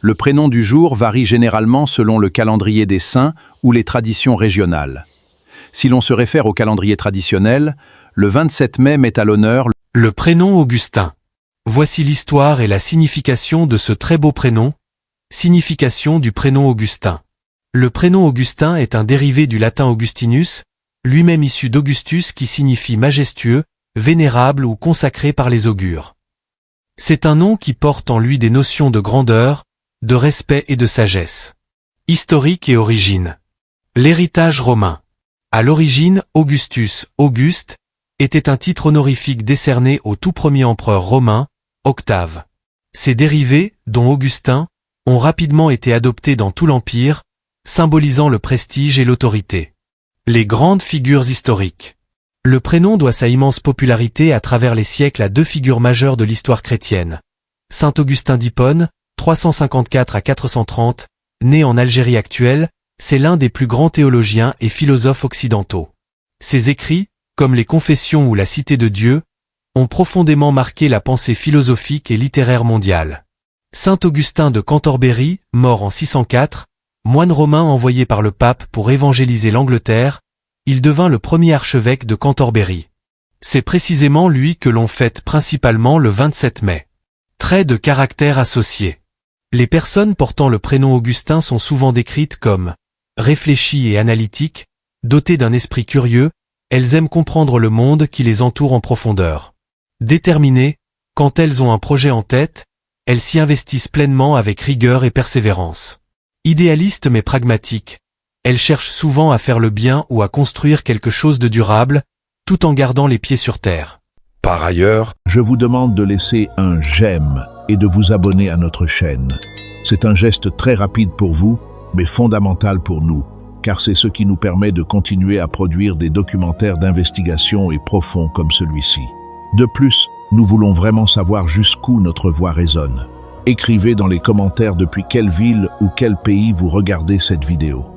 Le prénom du jour varie généralement selon le calendrier des saints ou les traditions régionales. Si l'on se réfère au calendrier traditionnel, le 27 mai met à l'honneur le prénom Augustin. Voici l'histoire et la signification de ce très beau prénom. Signification du prénom Augustin. Le prénom Augustin est un dérivé du latin Augustinus, lui-même issu d'Augustus qui signifie majestueux, vénérable ou consacré par les augures. C'est un nom qui porte en lui des notions de grandeur, de respect et de sagesse. Historique et origine. L'héritage romain. À l'origine, Augustus, Auguste, était un titre honorifique décerné au tout premier empereur romain, Octave. Ces dérivés, dont Augustin, ont rapidement été adoptés dans tout l'Empire, symbolisant le prestige et l'autorité. Les grandes figures historiques. Le prénom doit sa immense popularité à travers les siècles à deux figures majeures de l'histoire chrétienne. Saint Augustin d'Hippone, 354 à 430, né en Algérie actuelle, c'est l'un des plus grands théologiens et philosophes occidentaux. Ses écrits, comme les Confessions ou la Cité de Dieu, ont profondément marqué la pensée philosophique et littéraire mondiale. Saint Augustin de Cantorbéry, mort en 604, moine romain envoyé par le pape pour évangéliser l'Angleterre, il devint le premier archevêque de Cantorbéry. C'est précisément lui que l'on fête principalement le 27 mai. Traits de caractère associés. Les personnes portant le prénom Augustin sont souvent décrites comme réfléchies et analytiques, dotées d'un esprit curieux, elles aiment comprendre le monde qui les entoure en profondeur. Déterminées, quand elles ont un projet en tête, elles s'y investissent pleinement avec rigueur et persévérance. Idéalistes mais pragmatiques, elles cherchent souvent à faire le bien ou à construire quelque chose de durable, tout en gardant les pieds sur terre. Par ailleurs, je vous demande de laisser un j'aime et de vous abonner à notre chaîne. C'est un geste très rapide pour vous, mais fondamental pour nous, car c'est ce qui nous permet de continuer à produire des documentaires d'investigation et profonds comme celui-ci. De plus, nous voulons vraiment savoir jusqu'où notre voix résonne. Écrivez dans les commentaires depuis quelle ville ou quel pays vous regardez cette vidéo.